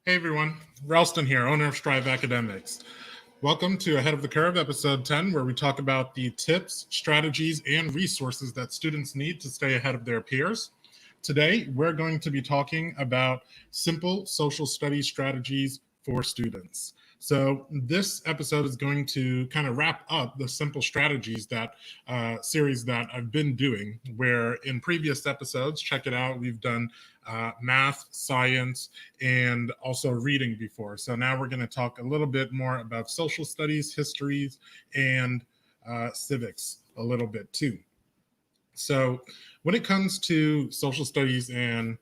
Hey everyone, Ralston here, owner of Strive Academics. Welcome to Ahead of the Curve, episode 10, where we talk about the tips, strategies, and resources that students need to stay ahead of their peers. Today, we're going to be talking about simple social studies strategies for students. So, this episode is going to kind of wrap up the simple strategies that series that I've been doing. Where in previous episodes, check it out, we've done math, science, and also reading before. So now we're going to talk a little bit more about social studies, histories, and civics a little bit too. So when it comes to social studies and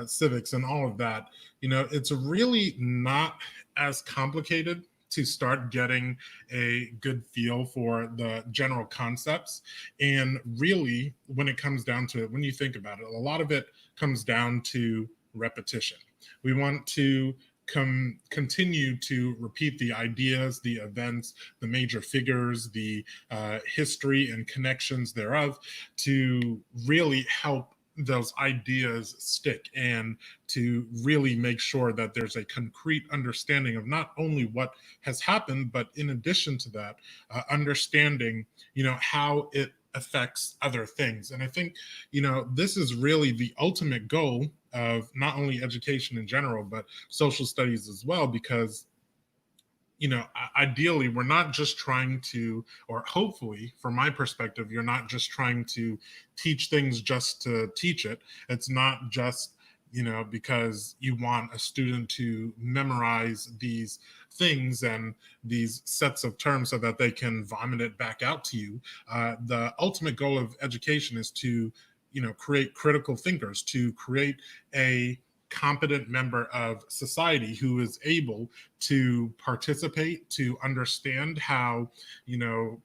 civics and all of that, it's really not as complicated to start getting a good feel for the general concepts. And really, when it comes down to it, when you think about it, a lot of it comes down to repetition. We want to continue to repeat the ideas, the events, the major figures, the history and connections thereof to really help those ideas stick and to really make sure that there's a concrete understanding of not only what has happened, but in addition to that, understanding, how it affects other things. And I think, this is really the ultimate goal of not only education in general, but social studies as well, because ideally we're not just trying to, or hopefully from my perspective, you're not just trying to teach things just to teach it. It's not just because you want a student to memorize these things and these sets of terms so that they can vomit it back out to you. The ultimate goal of education is to create critical thinkers, to create a competent member of society who is able to participate, to understand how,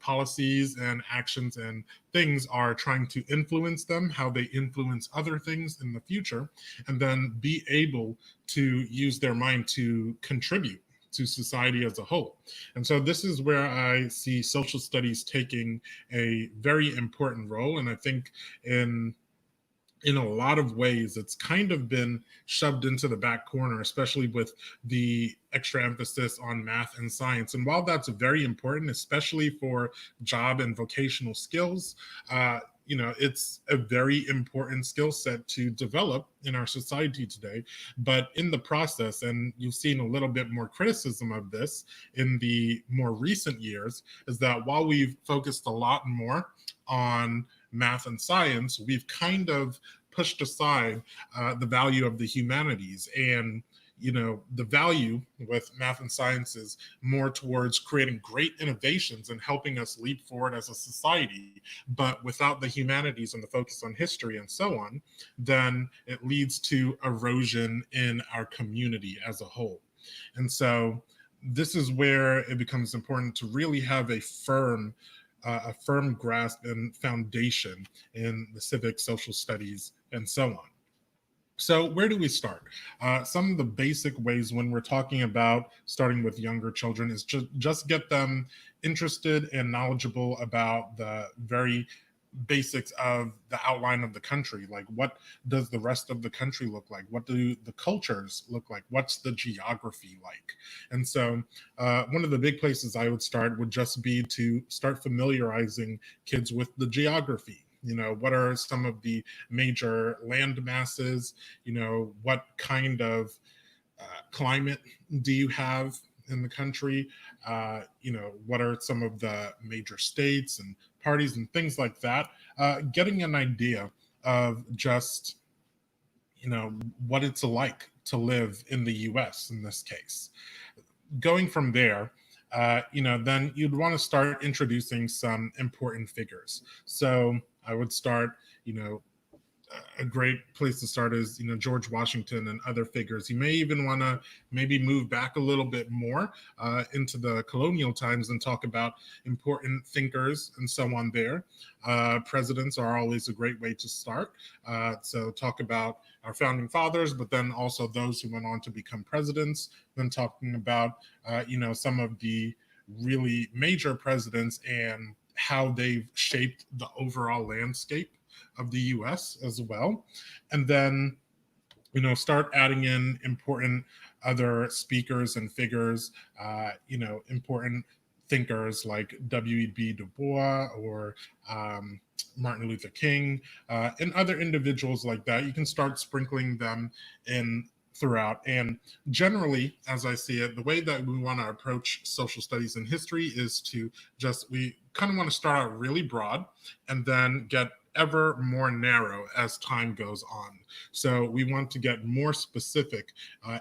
policies and actions and things are trying to influence them, how they influence other things in the future, and then be able to use their mind to contribute to society as a whole. And so this is where I see social studies taking a very important role. And I think in a lot of ways, it's kind of been shoved into the back corner, especially with the extra emphasis on math and science. And while that's very important, especially for job and vocational skills, it's a very important skill set to develop in our society today. But in the process, and you've seen a little bit more criticism of this in the more recent years, is that while we've focused a lot more on math and science, we've kind of pushed aside the value of the humanities. And the value with math and science is more towards creating great innovations and helping us leap forward as a society. But without the humanities and the focus on history and so on, then it leads to erosion in our community as a whole. And so this is where it becomes important to really have a firm grasp and foundation in the civic, social studies, and so on. So, where do we start? Some of the basic ways when we're talking about starting with younger children is just get them interested and knowledgeable about the very basics of the outline of the country. Like, what does the rest of the country look like? What do the cultures look like? What's the geography like? And so one of the big places I would start would just be to start familiarizing kids with the geography. What are some of the major land masses? What kind of climate do you have in the country? What are some of the major states and parties and things like that? Getting an idea of just, what it's like to live in the US in this case. Going from there, then you'd want to start introducing some important figures. So I would start, a great place to start is George Washington and other figures. You may even want to maybe move back a little bit more into the colonial times and talk about important thinkers and so on there. Presidents are always a great way to start. So talk about our founding fathers, but then also those who went on to become presidents. Then talking about some of the really major presidents and how they've shaped the overall landscape of the US as well. And then, start adding in important other speakers and figures, important thinkers like W.E.B. Du Bois or um, Martin Luther King, and other individuals like that. You can start sprinkling them in throughout. And generally, as I see it, the way that we want to approach social studies and history is to we kind of want to start out really broad and then get ever more narrow as time goes on. So we want to get more specific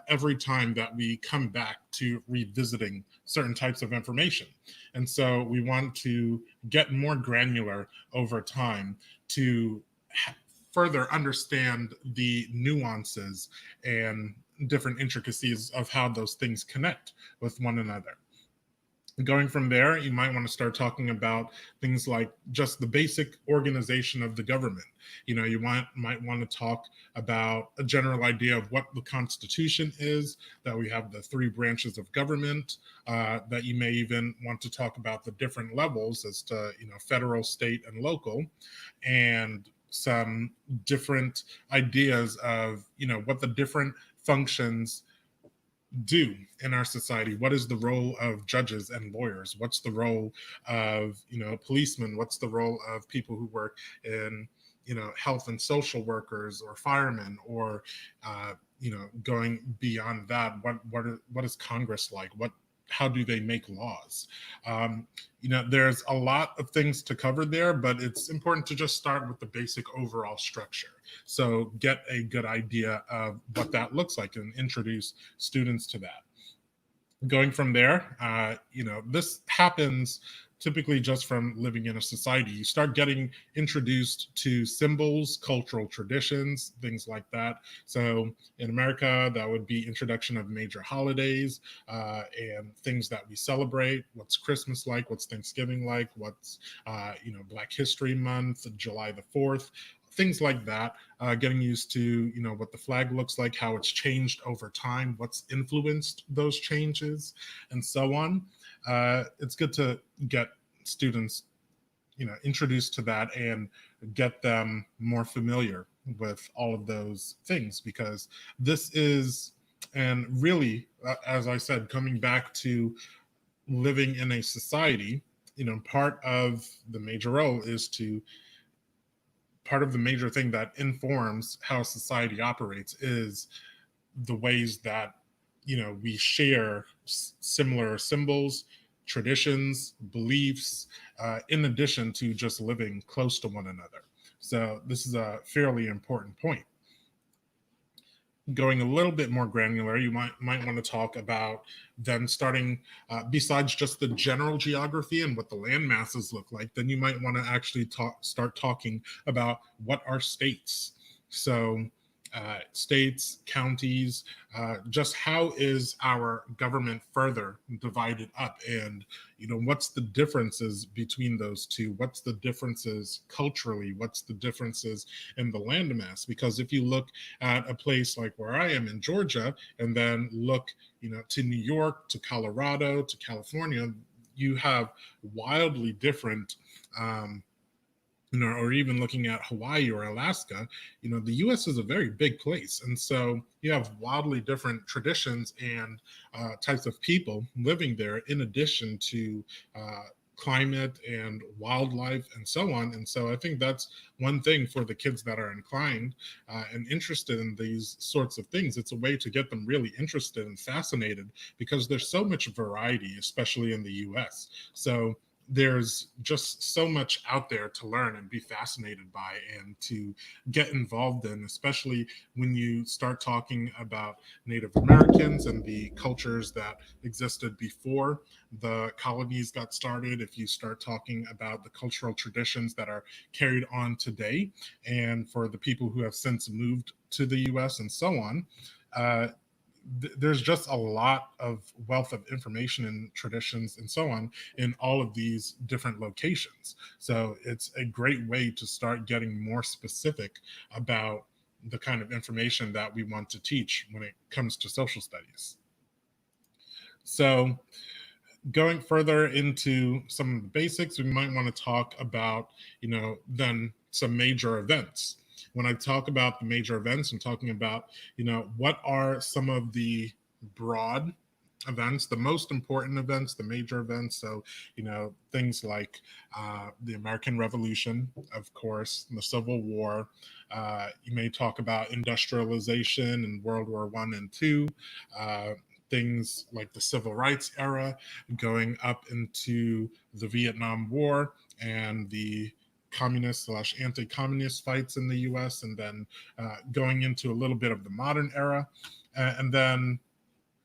every time that we come back to revisiting certain types of information. And so we want to get more granular over time to further understand the nuances and different intricacies of how those things connect with one another. Going from there, you might want to start talking about things like just the basic organization of the government. Might want to talk about a general idea of what the Constitution is, that we have the three branches of government, that you may even want to talk about the different levels as to, federal, state, and local, and some different ideas of, what the different functions do in our society. What is the role of judges and lawyers? What's the role of policemen? What's the role of people who work in health and social workers or firemen, or going beyond that, what is Congress like? How do they make laws? There's a lot of things to cover there, but it's important to just start with the basic overall structure. So get a good idea of what that looks like and introduce students to that. Going from there, this happens typically just from living in a society. You start getting introduced to symbols, cultural traditions, things like that. So in America, that would be introduction of major holidays and things that we celebrate. What's Christmas like? What's Thanksgiving like? What's Black History Month, July the 4th, things like that. Getting used to what the flag looks like, how it's changed over time, what's influenced those changes, and so on. It's good to get students introduced to that and get them more familiar with all of those things, because this is, and really, as I said, coming back to living in a society, part of the major role is to part of the major thing that informs how society operates is the ways that we share similar symbols, traditions, beliefs, in addition to just living close to one another. So this is a fairly important point. Going a little bit more granular, you might want to talk about then starting, besides just the general geography and what the land masses look like, then you might want to actually start talking about what are states. So states, counties, just how is our government further divided up, and what's the differences between those two? What's the differences culturally? What's the differences in the landmass? Because if you look at a place like where I am in Georgia, and then look to New York, to Colorado, to California, you have wildly different or even looking at Hawaii or Alaska, the US is a very big place. And so you have wildly different traditions and types of people living there, in addition to climate and wildlife and so on. And so I think that's one thing for the kids that are inclined and interested in these sorts of things. It's a way to get them really interested and fascinated, because there's so much variety, especially in the US. So there's just so much out there to learn and be fascinated by and to get involved in, especially when you start talking about Native Americans and the cultures that existed before the colonies got started. If you start talking about the cultural traditions that are carried on today, and for the people who have since moved to the US and so on, there's just a lot of wealth of information and traditions and so on in all of these different locations. So it's a great way to start getting more specific about the kind of information that we want to teach when it comes to social studies. So going further into some of the basics, we might want to talk about, then some major events. When I talk about the major events, I'm talking about, what are some of the broad events, the most important events, the major events. So, things like the American Revolution, of course, the Civil War. You may talk about industrialization in World War One and Two. Uh, Things like the civil rights era, going up into the Vietnam War and the communist/slash anti-communist fights in the U.S., and then going into a little bit of the modern era, and then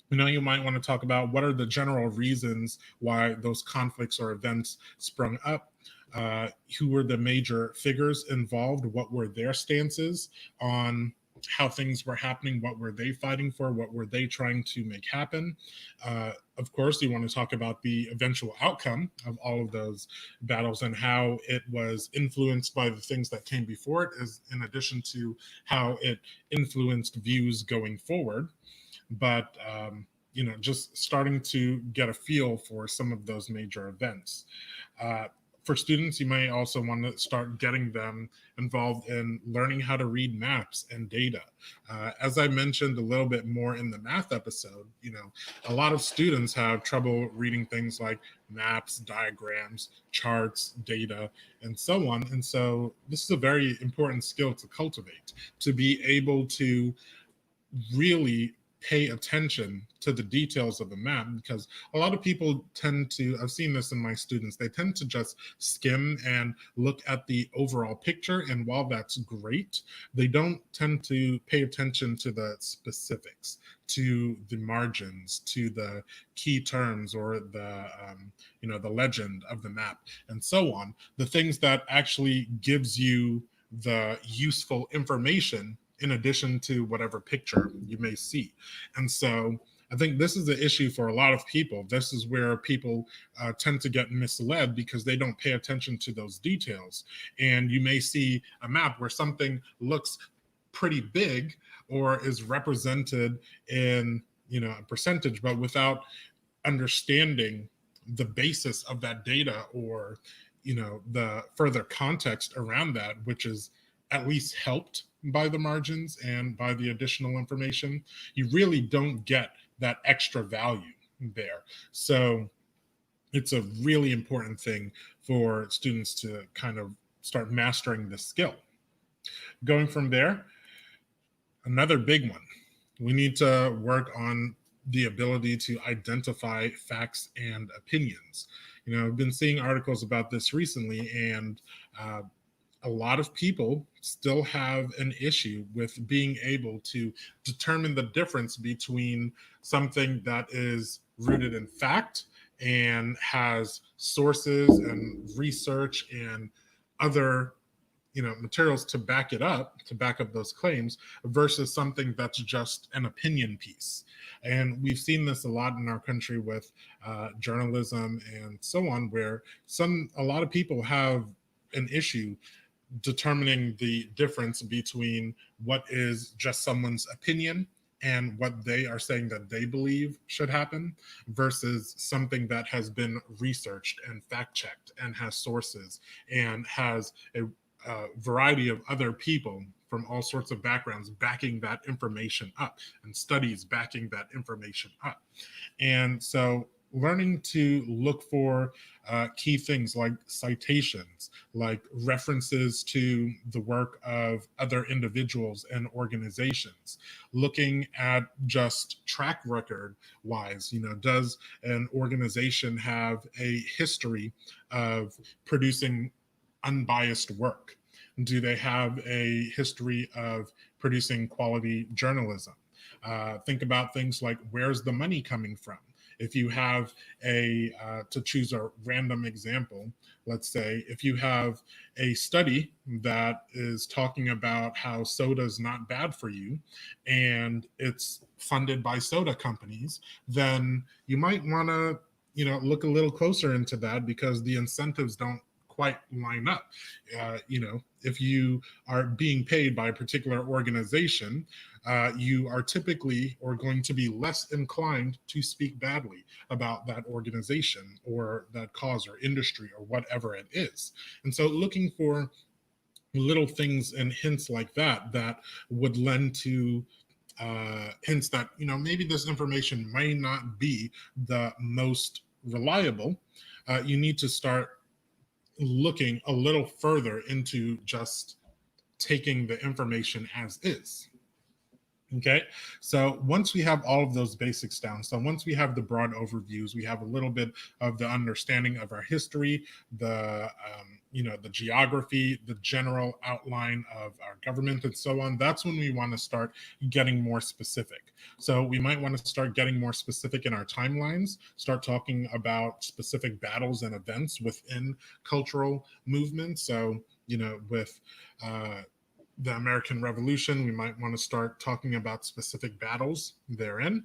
you might want to talk about what are the general reasons why those conflicts or events sprung up. Who were the major figures involved? What were their stances on how things were happening? What were they fighting for? What were they trying to make happen? Of course, you want to talk about the eventual outcome of all of those battles and how it was influenced by the things that came before it, as in addition to how it influenced views going forward. But just starting to get a feel for some of those major events. For students, you may also want to start getting them involved in learning how to read maps and data. As I mentioned a little bit more in the math episode, a lot of students have trouble reading things like maps, diagrams, charts, data, and so on. And so this is a very important skill to cultivate, to be able to really pay attention to the details of the map, because a lot of people tend to, I've seen this in my students, they tend to just skim and look at the overall picture. And while that's great, they don't tend to pay attention to the specifics, to the margins, to the key terms, or the legend of the map, and so on. The things that actually gives you the useful information in addition to whatever picture you may see. And so I think this is the issue for a lot of people. This is where people tend to get misled, because they don't pay attention to those details. And you may see a map where something looks pretty big or is represented in a percentage, but without understanding the basis of that data, or the further context around that, which is at least helped by the margins and by the additional information, you really don't get that extra value there. So it's a really important thing for students to kind of start mastering this skill. Going from there, another big one, we need to work on the ability to identify facts and opinions. I've been seeing articles about this recently, and a lot of people still have an issue with being able to determine the difference between something that is rooted in fact and has sources and research and other materials to back it up, to back up those claims, versus something that's just an opinion piece. And we've seen this a lot in our country with journalism and so on, where a lot of people have an issue determining the difference between what is just someone's opinion and what they are saying that they believe should happen, versus something that has been researched and fact checked and has sources and has a variety of other people from all sorts of backgrounds backing that information up, and studies backing that information up. And so learning to look for key things like citations, like references to the work of other individuals and organizations, looking at just track record wise, does an organization have a history of producing unbiased work? Do they have a history of producing quality journalism? Think about things like, where's the money coming from? If you have to choose a random example, let's say if you have a study that is talking about how soda is not bad for you, and it's funded by soda companies, then you might want to look a little closer into that, because the incentives don't quite line up. If you are being paid by a particular organization, you are typically or going to be less inclined to speak badly about that organization or that cause or industry or whatever it is. And so looking for little things and hints like that would lend to hints that, maybe this information may not be the most reliable, you need to start looking a little further into just taking the information as is. Okay, so once we have all of those basics down, so once we have the broad overviews, we have a little bit of the understanding of our history, the geography, the general outline of our government, and so on. That's when we want to start getting more specific. So we might want to start getting more specific in our timelines, start talking about specific battles and events within cultural movements. So with uh, the American Revolution, we might want to start talking about specific battles therein.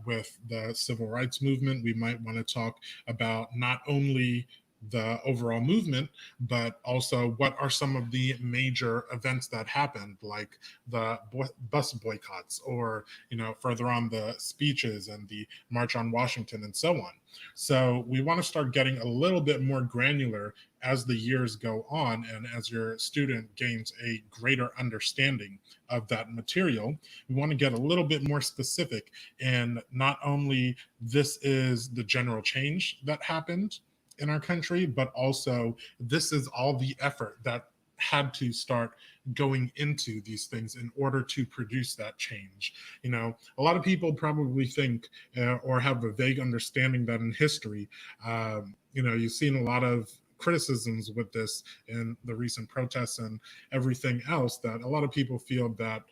With the Civil Rights Movement, we might want to talk about not only the overall movement, but also what are some of the major events that happened, like the bus boycotts, or further on the speeches and the March on Washington and so on. So we want to start getting a little bit more granular as the years go on and as your student gains a greater understanding of that material. We want to get a little bit more specific in not only this is the general change that happened in our country, but also this is all the effort that had to start going into these things in order to produce that change. A lot of people probably think or have a vague understanding that in history, you've seen a lot of criticisms with this in the recent protests and everything else, that a lot of people feel that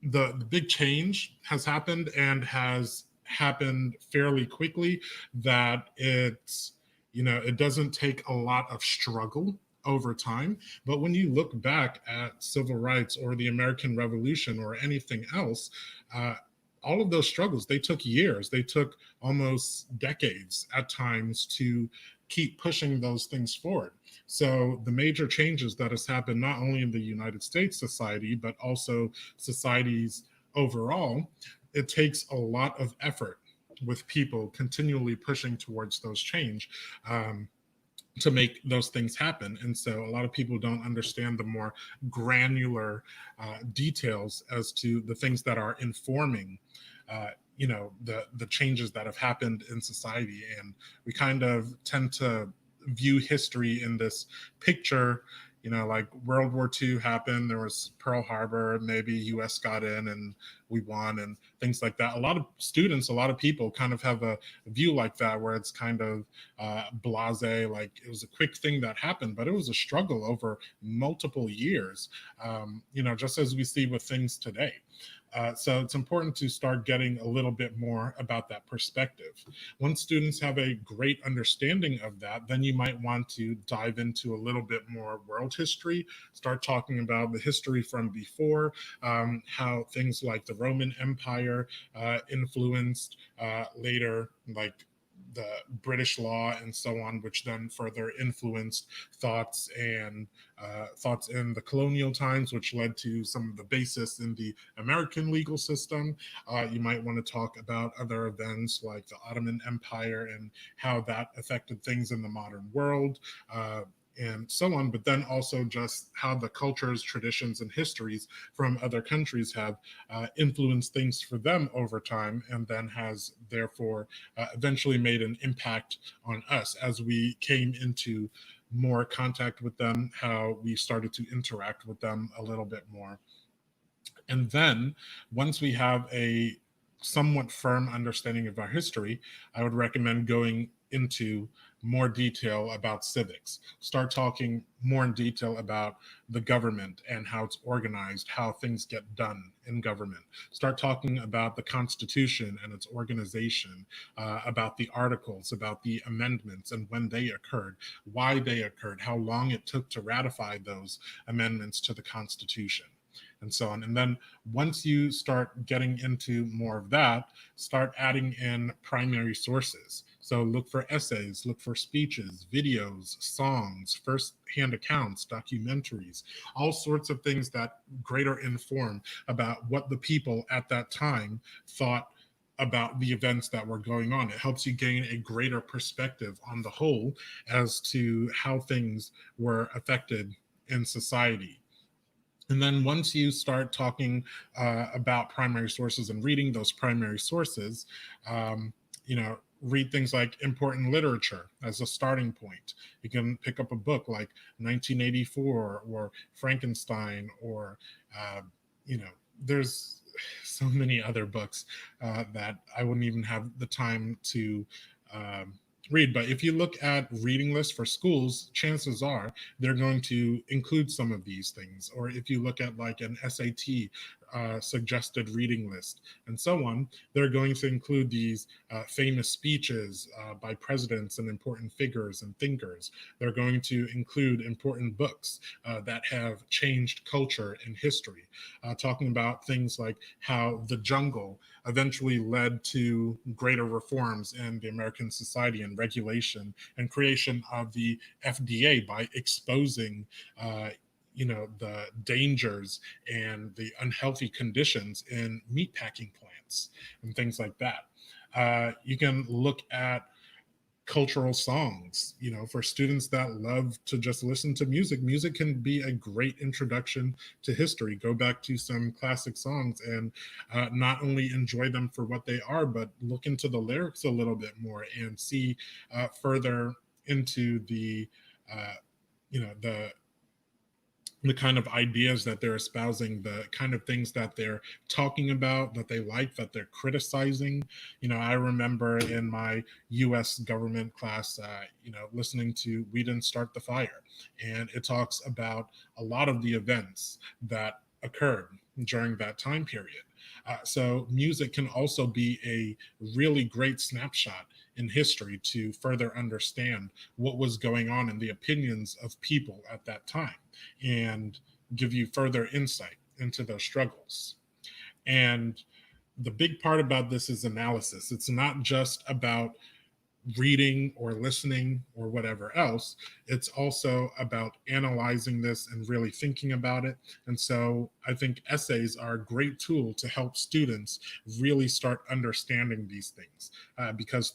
the big change has happened and has happened fairly quickly, that it doesn't take a lot of struggle over time. But when you look back at civil rights or the American Revolution or anything else, all of those struggles, they took years, they took almost decades at times to keep pushing those things forward. So the major changes that has happened not only in the United States society, but also societies overall, it takes a lot of effort with people continually pushing towards those change. To make those things happen. And so a lot of people don't understand the more granular details as to the things that are informing the changes that have happened in society. And we kind of tend to view history in this picture, like World War II happened, there was Pearl Harbor, maybe US got in and we won and things like that. A lot of students, a lot of people kind of have a view like that, where it's kind of blase, like it was a quick thing that happened, but it was a struggle over multiple years, just as we see with things today. So it's important to start getting a little bit more about that perspective. Once students have a great understanding of that, then you might want to dive into a little bit more world history, start talking about the history from before, how things like the Roman Empire influenced later, like the British law and so on, which then further influenced thoughts in the colonial times, which led to some of the basis in the American legal system. You might want to talk about other events like the Ottoman Empire and how that affected things in the modern world. And so on, but then also just how the cultures, traditions, and histories from other countries have influenced things for them over time, and then has therefore eventually made an impact on us as we came into more contact with them, how we started to interact with them a little bit more. And then once we have a somewhat firm understanding of our history, I would recommend going into more detail about civics. Start talking more in detail about the government and how it's organized, how things get done in government. Start talking about the Constitution and its organization, about the articles, about the amendments and when they occurred, why they occurred, how long it took to ratify those amendments to the Constitution, and so on. And then once you start getting into more of that, start adding in primary sources. So look for essays, look for speeches, videos, songs, first-hand accounts, documentaries, all sorts of things that greater inform about what the people at that time thought about the events that were going on. It helps you gain a greater perspective on the whole as to how things were affected in society. And then once you start talking about primary sources and reading those primary sources, you know, read things like important literature as a starting point. You can pick up a book like 1984 or Frankenstein, or, uh, you know, there's so many other books that I wouldn't even have the time to. Um, Read. But if you look at reading lists for schools, chances are they're going to include some of these things. Or if you look at like an SAT suggested reading list and so on, they're going to include these famous speeches by presidents and important figures and thinkers. They're going to include important books that have changed culture and history, talking about things like how the jungle eventually led to greater reforms in the American society and regulation and creation of the FDA by exposing the dangers and the unhealthy conditions in meatpacking plants and things like that. You can look at cultural songs, for students that love to just listen to music. Music can be a great introduction to history. Go back to some classic songs and not only enjoy them for what they are, but look into the lyrics a little bit more and see further into uh, the kind of ideas that they're espousing, the kind of things that they're talking about, that they like, that they're criticizing. I remember in my US government class, listening to We Didn't Start the Fire. And it talks about a lot of the events that occurred during that time period. So music can also be a really great snapshot in history to further understand what was going on in the opinions of people at that time and give you further insight into those struggles. And the big part about this is analysis. It's not just about reading or listening or whatever else. It's also about analyzing this and really thinking about it. And so I think essays are a great tool to help students really start understanding these things, because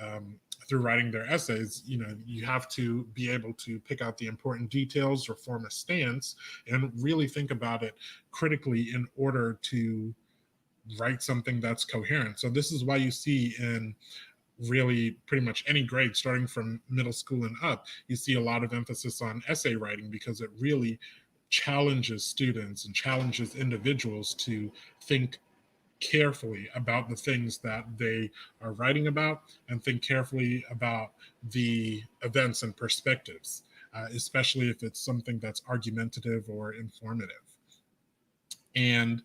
um, through writing their essays, you have to be able to pick out the important details or form a stance and really think about it critically in order to write something that's coherent. So this is why you see in really pretty much any grade starting from middle school and up, you see a lot of emphasis on essay writing, because it really challenges students and challenges individuals to think carefully about the things that they are writing about and think carefully about the events and perspectives, especially if it's something that's argumentative or informative. And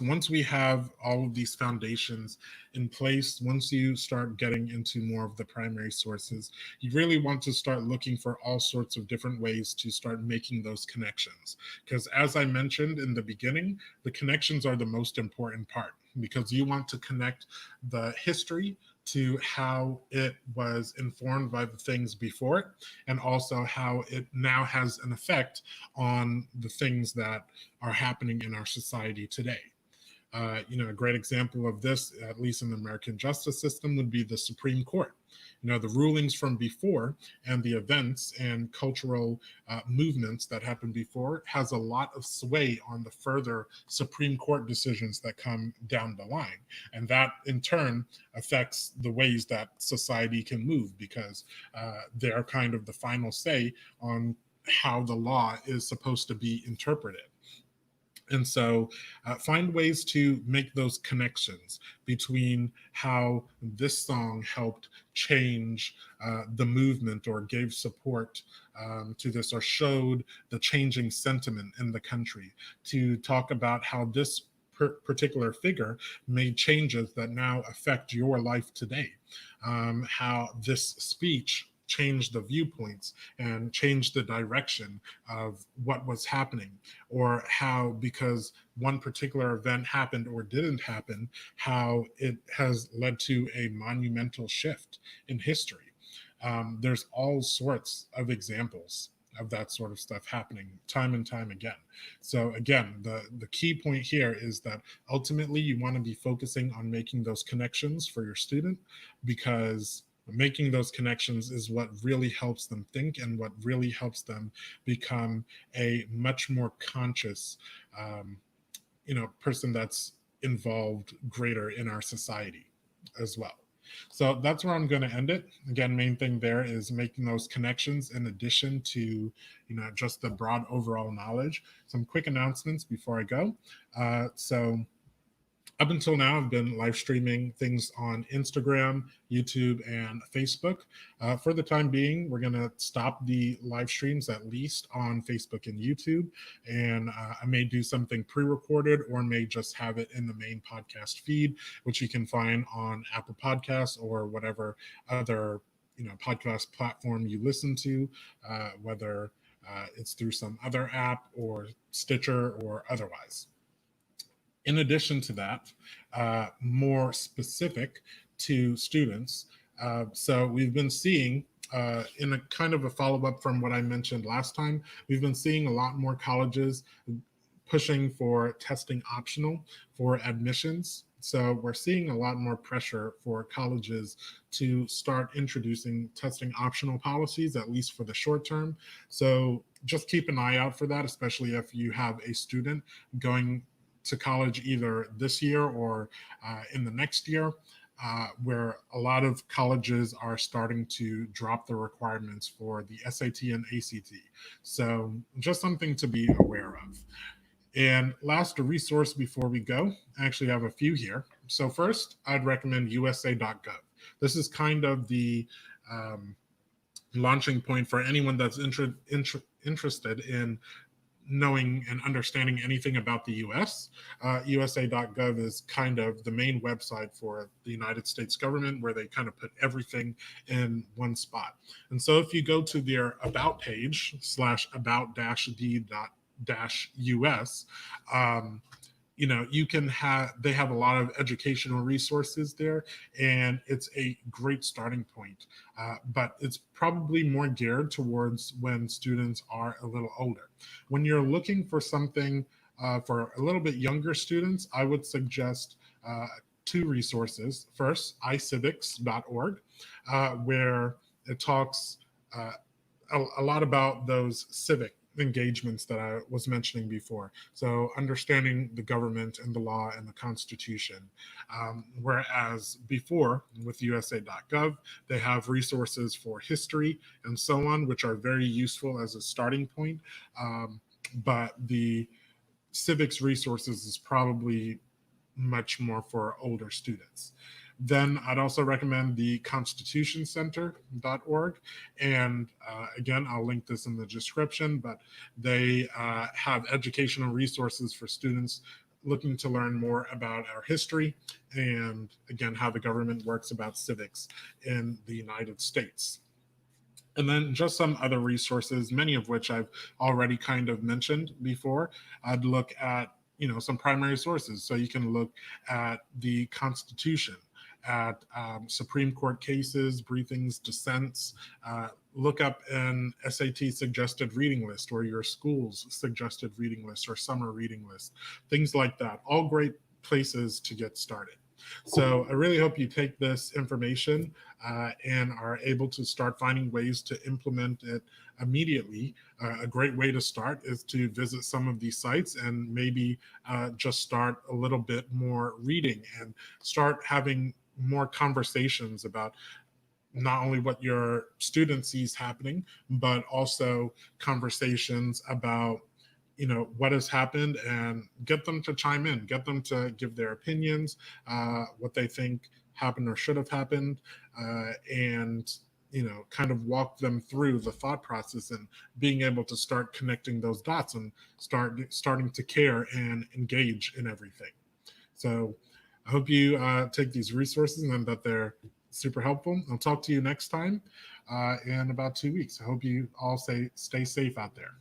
once we have all of these foundations in place, once you start getting into more of the primary sources, you really want to start looking for all sorts of different ways to start making those connections. Because as I mentioned in the beginning, the connections are the most important part, because you want to connect the history to how it was informed by the things before it, and also how it now has an effect on the things that are happening in our society today. A great example of this, at least in the American justice system, would be the Supreme Court. The rulings from before and the events and cultural movements that happened before has a lot of sway on the further Supreme Court decisions that come down the line. And that in turn affects the ways that society can move, because they're kind of the final say on how the law is supposed to be interpreted. And so find ways to make those connections between how this song helped change the movement or gave support to this, or showed the changing sentiment in the country, to talk about how this particular figure made changes that now affect your life today, how this speech changed the viewpoints and changed the direction of what was happening, or how, because one particular event happened or didn't happen, how it has led to a monumental shift in history. There's all sorts of examples of that sort of stuff happening time and time again. So again, the key point here is that ultimately you want to be focusing on making those connections for your student, because Making those connections is what really helps them think and what really helps them become a much more conscious um, person that's involved greater in our society as well. So that's where I'm going to end it. Again, main thing there is making those connections in addition to just the broad overall knowledge. Some quick announcements before I go. So up until now, I've been live streaming things on Instagram, YouTube, and Facebook. For the time being, we're going to stop the live streams at least on Facebook and YouTube. And I may do something pre recorded or may just have it in the main podcast feed, which you can find on Apple Podcasts or whatever other podcast platform you listen to, whether it's through some other app or Stitcher or otherwise. In addition to that, more specific to students. So we've been seeing, in a kind of a follow up from what I mentioned last time, we've been seeing a lot more colleges pushing for testing optional for admissions. So we're seeing a lot more pressure for colleges to start introducing testing optional policies, at least for the short term. So just keep an eye out for that, especially if you have a student going to college either this year or in the next year, where a lot of colleges are starting to drop the requirements for the SAT and ACT. So just something to be aware of. And last, a resource before we go. I actually have a few here. So first, I'd recommend USA.gov. This is kind of the launching point for anyone that's interested in knowing and understanding anything about the US. USA.gov is kind of the main website for the United States government, where they kind of put everything in one spot. And so if you go to their about page /about-d.us, you can have, they have a lot of educational resources there, and it's a great starting point. But it's probably more geared towards when students are a little older. When you're looking for something for a little bit younger students, I would suggest two resources. First, iCivics.org, where it talks a lot about those civic engagements that I was mentioning before. So understanding the government and the law and the Constitution. Whereas before with USA.gov, they have resources for history and so on, which are very useful as a starting point. But the civics resources is probably much more for older students. Then I'd also recommend the constitutioncenter.org. And again, I'll link this in the description, but they have educational resources for students looking to learn more about our history and, again, how the government works about civics in the United States. And then just some other resources, many of which I've already kind of mentioned before. I'd look at some primary sources. So you can look at the Constitution, at Supreme Court cases, briefings, dissents. Look up an SAT suggested reading list or your school's suggested reading list or summer reading list, things like that. All great places to get started. So I really hope you take this information and are able to start finding ways to implement it immediately. A great way to start is to visit some of these sites and maybe just start a little bit more reading and start having more conversations about not only what your student sees happening, but also conversations about what has happened, and get them to chime in, get them to give their opinions, what they think happened or should have happened, and kind of walk them through the thought process and being able to start connecting those dots and starting to care and engage in everything. So I hope you take these resources and that they're super helpful. I'll talk to you next time in about 2 weeks. I hope you all stay safe out there.